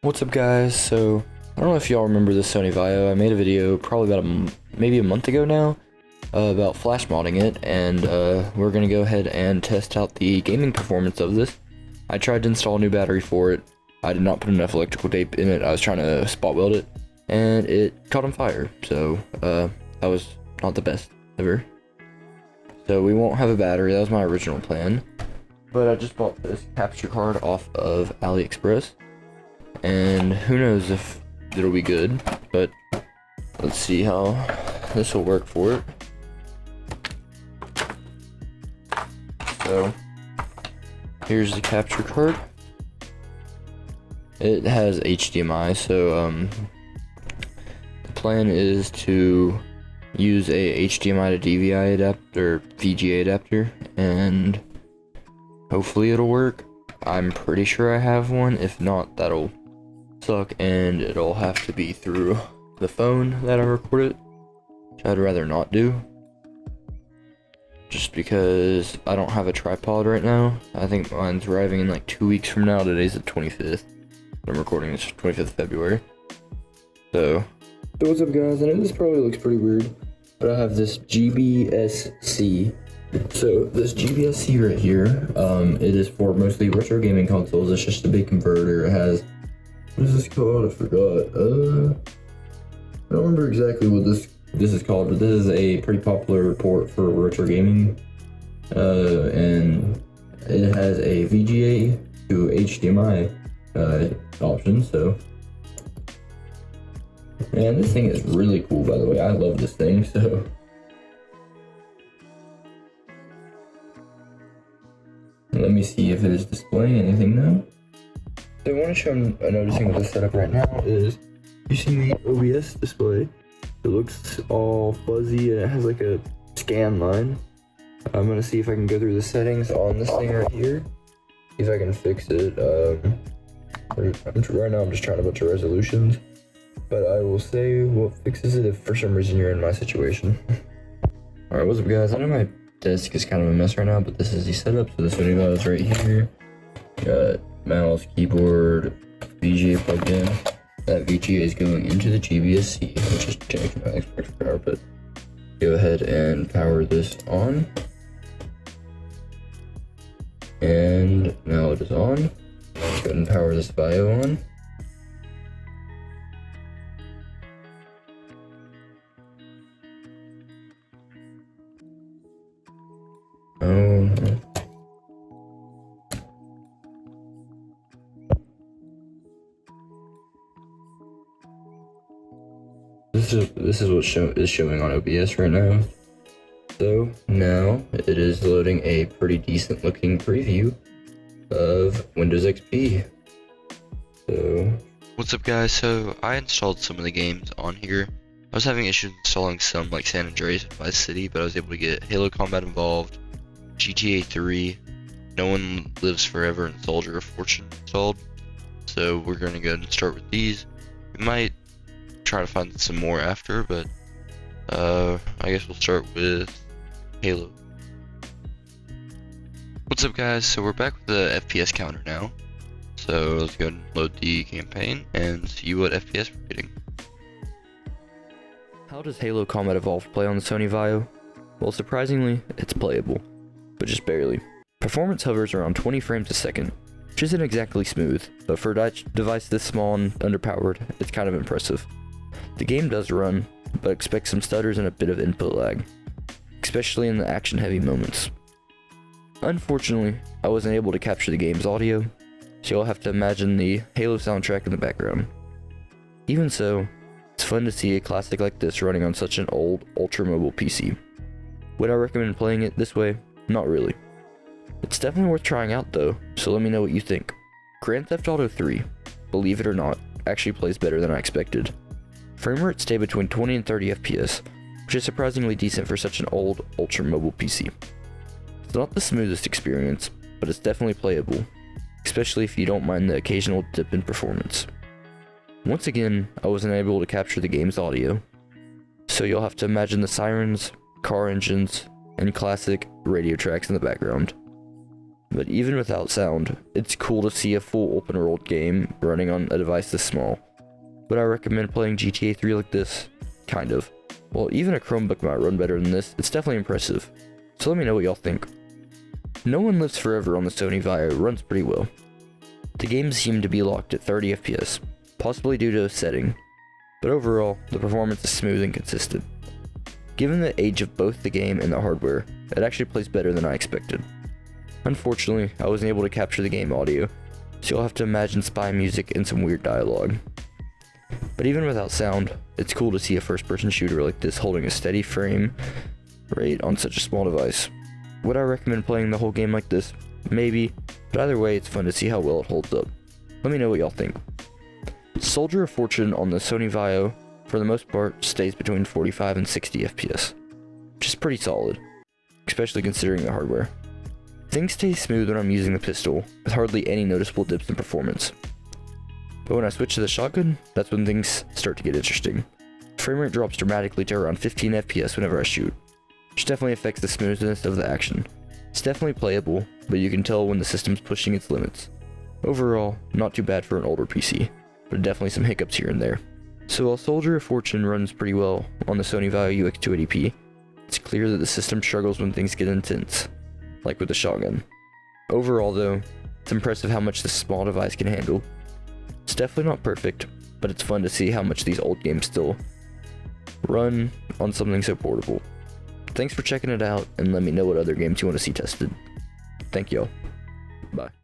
What's up, guys? So I don't know if y'all remember the Sony Vaio. I made a video probably about maybe a month ago now about flash modding it, and we're gonna go ahead and test out the gaming performance of this. I tried to install a new battery for it. I did not put enough electrical tape in it. I was trying to spot weld it, and it caught on fire. So that was not the best ever. So we won't have a battery. That was my original plan, but I just bought this capture card off of AliExpress. And who knows if it'll be good, but let's see how this will work for it. So here's the capture card. It has HDMI, so the plan is to use a HDMI to DVI adapter, VGA adapter, and hopefully it'll work. I'm pretty sure I have one. If not, that'll suck, and it'll have to be through the phone that I record it, which I'd rather not do, just because I don't have a tripod right now. I think mine's arriving in like 2 weeks from now. Today's the 25th. I'm recording this 25th of February. So what's up, guys? I know this probably looks pretty weird, but I have this GBSC. So this GBSC right here, it is for mostly retro gaming consoles. It's just a big converter. It has, what is this called? I forgot. I don't remember exactly what this is called, but this is a pretty popular port for retro gaming. And it has a VGA to HDMI option. So, and this thing is really cool, by the way. I love this thing. So let me see if it is displaying anything now. So one issue I'm noticing with this setup right now is, you see the OBS display? It looks all fuzzy and it has like a scan line. I'm gonna see if I can go through the settings on this thing right here, see if I can fix it. Right now I'm just trying a bunch of resolutions, but I will say what fixes it if for some reason you're in my situation. Alright, what's up, guys? I know my desk is kind of a mess right now, but this is the setup. So the Sony Vaio is right here. Got mouse, keyboard, VGA plugged in. That VGA is going into the GBSC, which is connected to my Xbox power. But go ahead and power this on, and now it is on. Let's go ahead and power this Vaio on. This is what is showing on OBS right now. So now it is loading a pretty decent looking preview of Windows XP. So what's up, guys? So I installed some of the games on here. I was having issues installing some, like San Andreas and Vice City, but I was able to get Halo Combat involved, GTA 3, No One Lives Forever, and Soldier of Fortune installed. So we're going to go ahead and start with these. We might try to find some more after, but I guess we'll start with Halo. What's up, guys? So we're back with the FPS counter now. So let's go ahead and load the campaign and see what FPS we're getting. how does Halo Combat Evolved play on the Sony Vaio? Well, surprisingly, it's playable, but just barely. Performance hovers around 20 frames a second, which isn't exactly smooth, but for a device this small and underpowered, it's kind of impressive. The game does run, but expect some stutters and a bit of input lag, especially in the action-heavy moments. Unfortunately, I wasn't able to capture the game's audio, so you'll have to imagine the Halo soundtrack in the background. Even so, it's fun to see a classic like this running on such an old, ultra-mobile PC. Would I recommend playing it this way? Not really. It's definitely worth trying out though, so let me know what you think. Grand Theft Auto 3, believe it or not, actually plays better than I expected. Frame rates stay between 20 and 30 FPS, which is surprisingly decent for such an old, ultra-mobile PC. It's not the smoothest experience, but it's definitely playable, especially if you don't mind the occasional dip in performance. Once again, I wasn't able to capture the game's audio, so you'll have to imagine the sirens, car engines, and classic radio tracks in the background. but even without sound, it's cool to see a full open world game running on a device this small. Would I recommend playing GTA 3 like this? Kind of. Well, even a Chromebook might run better than this. It's definitely impressive. So let me know what y'all think. No One Lives Forever on the Sony Vaio runs pretty well. The game seemed to be locked at 30 FPS, possibly due to a setting, but overall, the performance is smooth and consistent. Given the age of both the game and the hardware, it actually plays better than I expected. Unfortunately, I wasn't able to capture the game audio, so you'll have to imagine spy music and some weird dialogue. But even without sound, it's cool to see a first-person shooter like this holding a steady frame rate on such a small device. Would I recommend playing the whole game like this? Maybe, but either way, it's fun to see how well it holds up. Let me know what y'all think. Soldier of Fortune on the Sony Vaio, for the most part, stays between 45 and 60 FPS, which is pretty solid, especially considering the hardware. Things stay smooth when I'm using the pistol, with hardly any noticeable dips in performance. But when I switch to the shotgun, that's when things start to get interesting. Frame rate drops dramatically to around 15 FPS whenever I shoot, which definitely affects the smoothness of the action. It's definitely playable, but you can tell when the system's pushing its limits. Overall, not too bad for an older PC, but definitely some hiccups here and there. So while Soldier of Fortune runs pretty well on the Sony Vaio UX-280P, it's clear that the system struggles when things get intense, like with the shotgun. Overall though, it's impressive how much this small device can handle. It's definitely not perfect, but it's fun to see how much these old games still run on something so portable. Thanks for checking it out, and let me know what other games you want to see tested. Thank y'all. Bye.